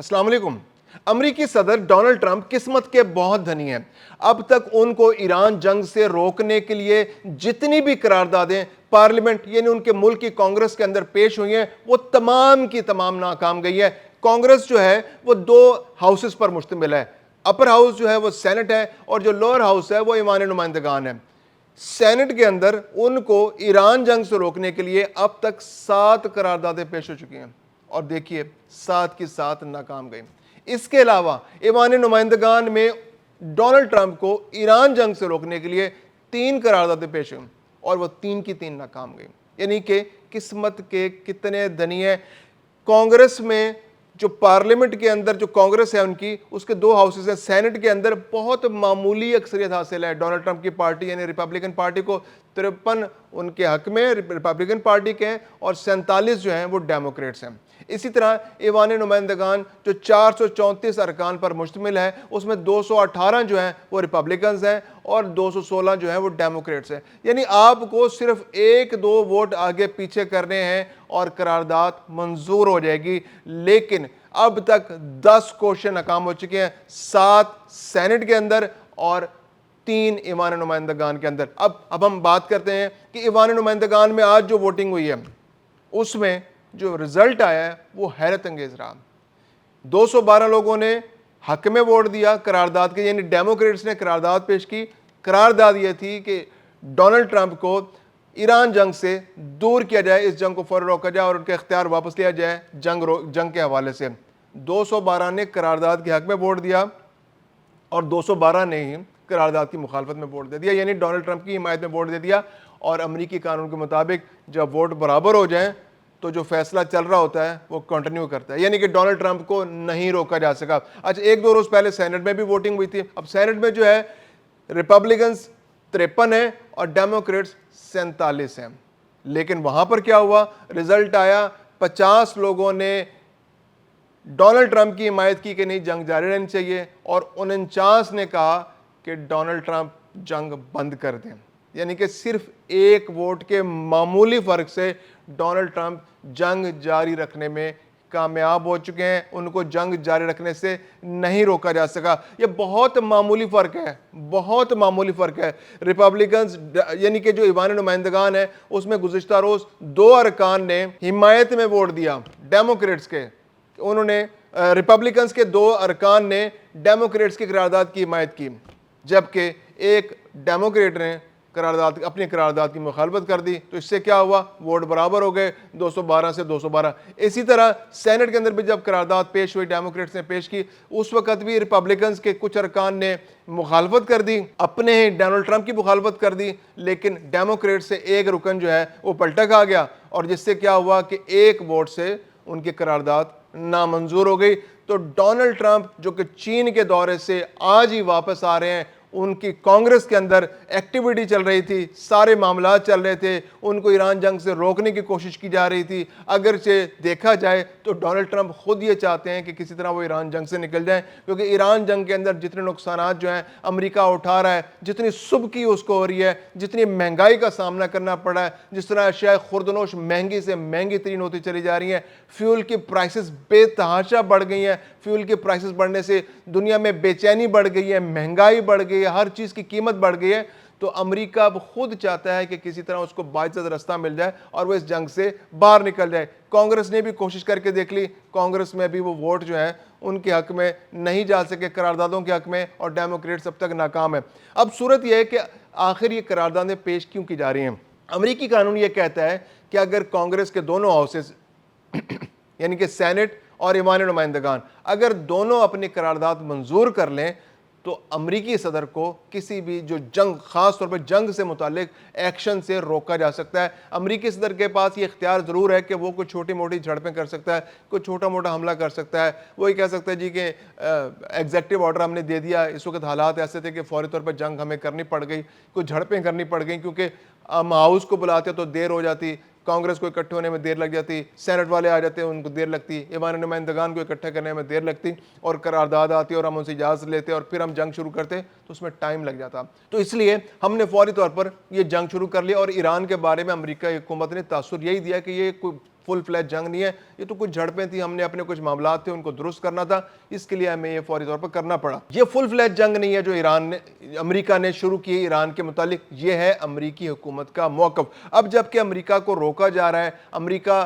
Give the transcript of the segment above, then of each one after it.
السلام علیکم۔ امریکی صدر ڈونلڈ ٹرمپ قسمت کے بہت دھنی ہیں۔ اب تک ان کو ایران جنگ سے روکنے کے لیے جتنی بھی قراردادیں پارلیمنٹ یعنی ان کے ملک کی کانگریس کے اندر پیش ہوئی ہیں وہ تمام کی تمام ناکام گئی ہے۔ کانگریس جو ہے وہ دو ہاؤسز پر مشتمل ہے، اپر ہاؤس جو ہے وہ سینٹ ہے اور جو لوئر ہاؤس ہے وہ ایوان نمائندگان ہے۔ سینٹ کے اندر ان کو ایران جنگ سے روکنے کے لیے اب تک 7 قراردادیں پیش ہو چکی ہیں اور دیکھیے 7 کی 7 ناکام گئی۔ اس کے علاوہ ایوان نمائندگان میں ڈونلڈ ٹرمپ کو ایران جنگ سے روکنے کے لیے 3 قراردادیں پیش ہوئیں اور وہ 3 کی 3 ناکام گئی۔ یعنی کہ قسمت کے کتنے دھنی ہیں۔ کانگریس میں جو پارلیمنٹ کے اندر جو کانگریس ہے ان کی، اس کے 2 ہاؤسز ہیں، سینٹ کے اندر بہت معمولی اکثریت حاصل ہے ڈونلڈ ٹرمپ کی پارٹی یعنی ریپبلکن پارٹی کو، 53 ان کے حق میں ریپبلکن پارٹی کے ہیں اور 47 جو ہیں وہ ڈیموکریٹس ہیں۔ اسی طرح ایوان نمائندگان جو 434 ارکان پر مشتمل ہے، اس میں 218 جو ہیں وہ ریپبلکنز ہیں اور 216 جو ہیں وہ ڈیموکریٹس ہیں۔ یعنی آپ کو صرف 1-2 ووٹ آگے پیچھے کرنے ہیں اور قرارداد منظور ہو جائے گی۔ لیکن اب تک 10 کوششیں ناکام ہو چکی ہیں، 7 سینٹ کے اندر اور 3 ایوان نمائندگان کے اندر۔ اب ہم بات کرتے ہیں کہ ایوان نمائندگان میں آج جو ووٹنگ ہوئی ہے اس میں جو رزلٹ آیا ہے وہ حیرت انگیز رہا۔ 212 لوگوں نے حق میں ووٹ دیا قرارداد کے، یعنی ڈیموکریٹس نے قرارداد پیش کی۔ قرارداد یہ تھی کہ ڈونلڈ ٹرمپ کو ایران جنگ سے دور کیا جائے، اس جنگ کو فوراً روکا جائے اور ان کے اختیار واپس لیا جائے جنگ کے حوالے سے۔ 212 نے قرارداد کے حق میں ووٹ دیا اور 212 نے ہی قرارداد کی مخالفت میں ووٹ دے دیا، یعنی ڈونلڈ ٹرمپ کی حمایت میں ووٹ دے دیا۔ اور امریکی قانون کے مطابق جب ووٹ برابر ہو جائیں تو جو فیصلہ چل رہا ہوتا ہے وہ کنٹینیو کرتا ہے، یعنی کہ ڈونلڈ ٹرمپ کو نہیں روکا جا سکا۔ اچھا، 1-2 روز پہلے سینٹ میں بھی ووٹنگ ہوئی تھی۔ اب سینٹ میں جو ہے ریپبلکنز 53 ہیں اور ڈیموکریٹس 47 ہیں۔ لیکن وہاں پر کیا ہوا؟ رزلٹ آیا، 50 لوگوں نے ڈونلڈ ٹرمپ کی حمایت کی کہ نہیں جنگ جاری رہنی چاہیے اور 49 نے کہا کہ ڈونلڈ ٹرمپ جنگ بند کر دیں۔ یعنی کہ صرف 1 ووٹ کے معمولی فرق سے ڈونلڈ ٹرمپ جنگ جاری رکھنے میں کامیاب ہو چکے ہیں، ان کو جنگ جاری رکھنے سے نہیں روکا جا سکا۔ یہ بہت معمولی فرق ہے، بہت معمولی فرق ہے۔ ریپبلکنز یعنی کہ جو ایوان نمائندگان ہے اس میں گزشتہ روز 2 ارکان نے حمایت میں ووٹ دیا ڈیموکریٹس کے، انہوں نے ریپبلکنز کے 2 ارکان نے ڈیموکریٹس کی قرارداد کی حمایت کی، جبکہ ایک ڈیموکریٹ نے اپنی قرارداد کی مخالفت کر دی۔ تو اس سے کیا ہوا؟ ووٹ برابر ہو گئے، 212 سے 212۔ اسی طرح سینٹ کے اندر بھی جب قرارداد پیش ہوئی، ڈیموکریٹس نے پیش کی، اس وقت بھی ریپبلکنز کے کچھ ارکان نے مخالفت کر دی، اپنے ہی ڈونلڈ ٹرمپ کی مخالفت کر دی، لیکن ڈیموکریٹ سے ایک رکن جو ہے وہ پلٹا کھا گیا اور جس سے کیا ہوا کہ 1 ووٹ سے ان کی قرارداد نامنظور ہو گئی۔ تو ڈونلڈ ٹرمپ جو کہ چین کے دورے سے آج ہی واپس آ رہے ہیں، ان کی کانگریس کے اندر ایکٹیویٹی چل رہی تھی، سارے معاملات چل رہے تھے، ان کو ایران جنگ سے روکنے کی کوشش کی جا رہی تھی۔ اگرچہ دیکھا جائے تو ڈونلڈ ٹرمپ خود یہ چاہتے ہیں کہ کسی طرح وہ ایران جنگ سے نکل جائیں، کیونکہ ایران جنگ کے اندر جتنے نقصانات جو ہیں امریکہ اٹھا رہا ہے، جتنی سبکی اس کو ہو رہی ہے، جتنی مہنگائی کا سامنا کرنا پڑا ہے، جس طرح اشیاء خوردنوش مہنگی سے مہنگی ترین ہوتی چلی جا رہی ہیں، فیول کی پرائسز بے تحاشا بڑھ گئی ہیں، فیول کی پرائسز بڑھنے سے دنیا میں بے چینی بڑھ گئی ہے، مہنگائی بڑھ گئی ہے، ہر چیز کی قیمت بڑھ گئی ہے۔ تو امریکہ اب خود چاہتا ہے کہ کسی طرح اس کو باعزت رستہ مل جائے اور وہ اس جنگ سے باہر نکل جائے۔ کانگریس نے بھی کوشش کر کے دیکھ لی، کانگریس میں بھی وہ ووٹ جو ہیں ان کے حق میں نہیں جا سکے، قراردادوں کے حق میں، اور ڈیموکریٹس اب تک ناکام ہے۔ اب صورت یہ ہے کہ آخر یہ قراردادیں پیش کیوں کی جا رہی ہیں؟ امریکی قانون یہ کہتا ہے کہ اگر کانگریس کے دونوں ہاؤسز یعنی کہ سینٹ اور ایوان نمائندگان اگر دونوں اپنی قرارداد منظور کر لیں تو امریکی صدر کو کسی بھی جو جنگ، خاص طور پر جنگ سے متعلق ایکشن سے روکا جا سکتا ہے۔ امریکی صدر کے پاس یہ اختیار ضرور ہے کہ وہ کوئی چھوٹی موٹی جھڑپیں کر سکتا ہے، کوئی چھوٹا موٹا حملہ کر سکتا ہے، وہ یہ کہہ سکتا ہے جی کہ ایگزیکٹو آرڈر ہم نے دے دیا، اس وقت حالات ایسے تھے کہ فوری طور پر جنگ ہمیں کرنی پڑ گئی، کوئی جھڑپیں کرنی پڑ گئیں، کیونکہ ہم ہاؤس کو بلاتے تو دیر ہو جاتی، کانگریس کو اکٹھے ہونے میں دیر لگ جاتی، سینٹ والے آ جاتے ان کو دیر لگتی، ایوان نمائندگان کو اکٹھا کرنے میں دیر لگتی، اور قرارداد آتی اور ہم ان سے اجازت لیتے اور پھر ہم جنگ شروع کرتے تو اس میں ٹائم لگ جاتا۔ تو اس لیے ہم نے فوری طور پر یہ جنگ شروع کر لی، اور ایران کے بارے میں امریکہ حکومت نے تاثر یہی دیا کہ یہ کوئی فل فلیج جنگ نہیں ہے، یہ تو کچھ جھڑپیں تھیں، ہم نے اپنے کچھ معاملات تھے ان کو درست کرنا تھا، اس کے لیے ہمیں یہ فوری طور پر کرنا پڑا۔ یہ فل فلیج جنگ نہیں ہے جو امریکہ نے شروع کی ایران کے متعلق، یہ ہے امریکی حکومت کا موقف۔ اب جب کہ امریکہ کو روکا جا رہا ہے، امریکہ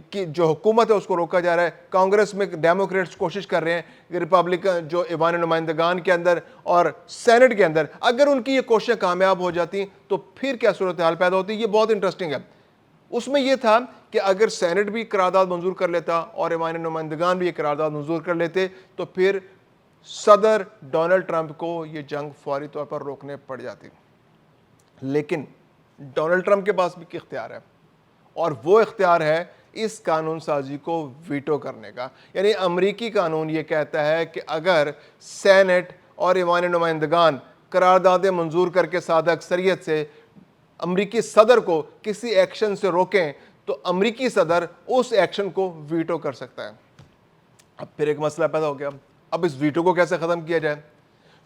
کی جو حکومت ہے اس کو روکا جا رہا ہے، کانگریس میں ڈیموکریٹس کوشش کر رہے ہیں کہ ریپبلکن جو ایوان نمائندگان کے اندر اور سینٹ کے اندر اگر ان کی یہ کوششیں کامیاب ہو جاتی تو پھر کیا صورتحال پیدا ہوتی، یہ بہت انٹرسٹنگ ہے۔ اس میں یہ تھا کہ اگر سینٹ بھی قرارداد منظور کر لیتا اور ایوان نمائندگان بھی یہ قرارداد منظور کر لیتے تو پھر صدر ڈونلڈ ٹرمپ کو یہ جنگ فوری طور پر روکنے پڑ جاتی۔ لیکن ڈونلڈ ٹرمپ کے پاس بھی اختیار ہے، اور وہ اختیار ہے اس قانون سازی کو ویٹو کرنے کا۔ یعنی امریکی قانون یہ کہتا ہے کہ اگر سینٹ اور ایوان نمائندگان قراردادیں منظور کر کے سادہ اکثریت سے امریکی صدر کو کسی ایکشن سے روکیں تو امریکی صدر اس ایکشن کو ویٹو کر سکتا ہے۔ اب پھر ایک مسئلہ پیدا ہو گیا، اب اس ویٹو کو کیسے ختم کیا جائے؟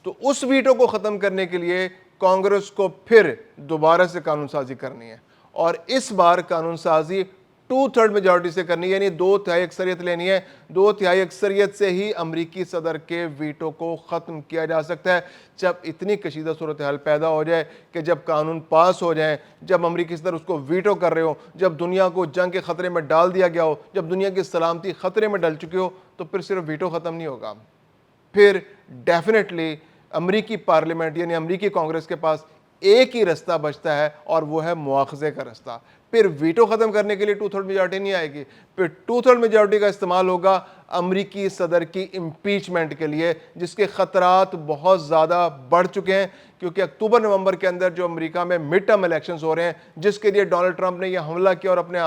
تو اس ویٹو کو ختم کرنے کے لیے کانگریس کو پھر دوبارہ سے قانون سازی کرنی ہے، اور اس بار قانون سازی 2/3 میجورٹی سے کرنی ہے، یعنی 2/3 اکثریت لینی ہے۔ 2/3 اکثریت سے ہی امریکی صدر کے ویٹو کو ختم کیا جا سکتا ہے۔ جب اتنی کشیدہ صورتحال پیدا ہو جائے کہ جب قانون پاس ہو جائیں، جب امریکی صدر اس کو ویٹو کر رہے ہو، جب دنیا کو جنگ کے خطرے میں ڈال دیا گیا ہو، جب دنیا کی سلامتی خطرے میں ڈل چکی ہو، تو پھر صرف ویٹو ختم نہیں ہوگا، پھر ڈیفینیٹلی امریکی پارلیمنٹ یعنی امریکی کانگریس کے پاس ایک ہی رستہ بچتا ہے، اور وہ ہے مواخذے کا رستہ۔ پھر ویٹو ختم کرنے کے لیے 2/3 میجورٹی نہیں آئے گی، پھر 2/3 میجورٹی کا استعمال ہوگا امریکی صدر کی امپیچمنٹ کے لیے، جس کے خطرات بہت زیادہ بڑھ چکے ہیں، کیونکہ اکتوبر نومبر کے اندر جو امریکہ میں مڈ ٹرم الیکشنز ہو رہے ہیں، جس کے لیے ڈونلڈ ٹرمپ نے یہ حملہ کیا اور اپنے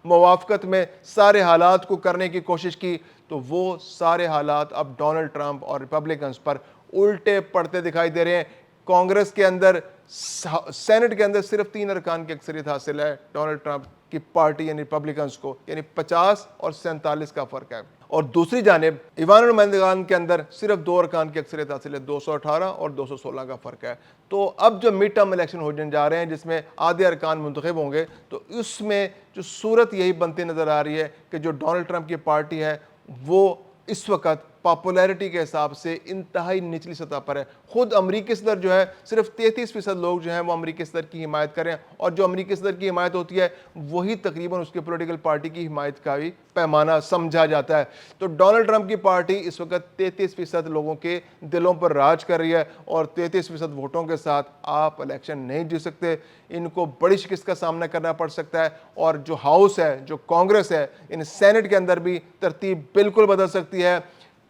موافقت میں سارے حالات کو کرنے کی کوشش کی، تو وہ سارے حالات اب ڈونلڈ ٹرمپ اور ریپبلکنز پر الٹے پڑتے دکھائی دے رہے ہیں۔ کانگریس کے اندر، سینٹ کے اندر صرف 3 ارکان کی اکثریت حاصل ہے ڈونلڈ ٹرمپ کی پارٹی یعنی ریپبلکنز کو، یعنی 50 اور 47 کا فرق ہے، اور دوسری جانب ایوان نمائندگان کے اندر صرف 2 ارکان کی اکثریت حاصل ہے، 218 اور 216 کا فرق ہے۔ تو اب جو مڈ ٹرم الیکشن ہونے جا رہے ہیں جس میں آدھے ارکان منتخب ہوں گے، تو اس میں جو صورت یہی بنتی نظر آ رہی ہے کہ جو ڈونلڈ ٹرمپ کی پارٹی ہے وہ اس وقت پاپولیرٹی کے حساب سے انتہائی نچلی سطح پر ہے۔ خود امریکی صدر جو ہے، صرف 33% لوگ جو ہیں وہ امریکی صدر کی حمایت کریں، اور جو امریکی صدر کی حمایت ہوتی ہے وہی تقریباً اس کی پولیٹیکل پارٹی کی حمایت کا بھی پیمانہ سمجھا جاتا ہے۔ تو ڈونلڈ ٹرمپ کی پارٹی اس وقت 33% لوگوں کے دلوں پر راج کر رہی ہے، اور 33% ووٹوں کے ساتھ آپ الیکشن نہیں جیت سکتے، ان کو بڑی شکست کا سامنا کرنا پڑ سکتا ہے، اور جو ہاؤس ہے، جو کانگریس ہے، ان سینٹ کے اندر بھی ترتیب بالکل بدل سکتی ہے،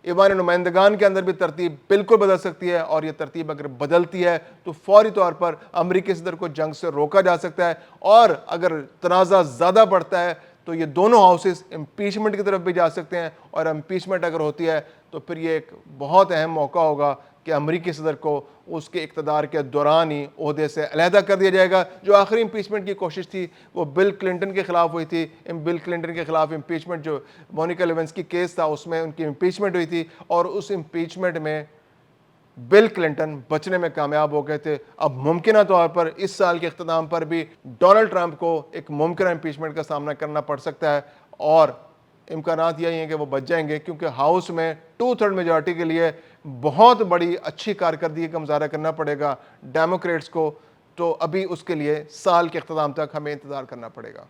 ایوان نمائندگان کے اندر بھی ترتیب بالکل بدل سکتی ہے، اور یہ ترتیب اگر بدلتی ہے تو فوری طور پر امریکی صدر کو جنگ سے روکا جا سکتا ہے، اور اگر تنازع زیادہ بڑھتا ہے تو یہ دونوں ہاؤسز امپیچمنٹ کی طرف بھی جا سکتے ہیں، اور امپیچمنٹ اگر ہوتی ہے تو پھر یہ ایک بہت اہم موقع ہوگا کہ امریکی صدر کو اس کے اقتدار کے دوران ہی عہدے سے علیحدہ کر دیا جائے گا۔ جو آخری امپیچمنٹ کی کوشش تھی وہ بل کلنٹن کے خلاف ہوئی تھی، بل کلنٹن کے خلاف امپیچمنٹ جو مونیکا لیونسکی کیس تھا اس میں ان کی امپیچمنٹ ہوئی تھی، اور اس امپیچمنٹ میں بل کلنٹن بچنے میں کامیاب ہو گئے تھے۔ اب ممکنہ طور پر اس سال کے اختتام پر بھی ڈونلڈ ٹرمپ کو ایک ممکنہ امپیچمنٹ کا سامنا کرنا پڑ سکتا ہے، اور امکانات یہی ہیں کہ وہ بچ جائیں گے، کیونکہ ہاؤس میں 2/3 میجورٹی کے لیے بہت بڑی اچھی کارکردگی کا مظاہرہ کرنا پڑے گا ڈیموکریٹس کو، تو ابھی اس کے لیے سال کے اختتام تک ہمیں انتظار کرنا پڑے گا۔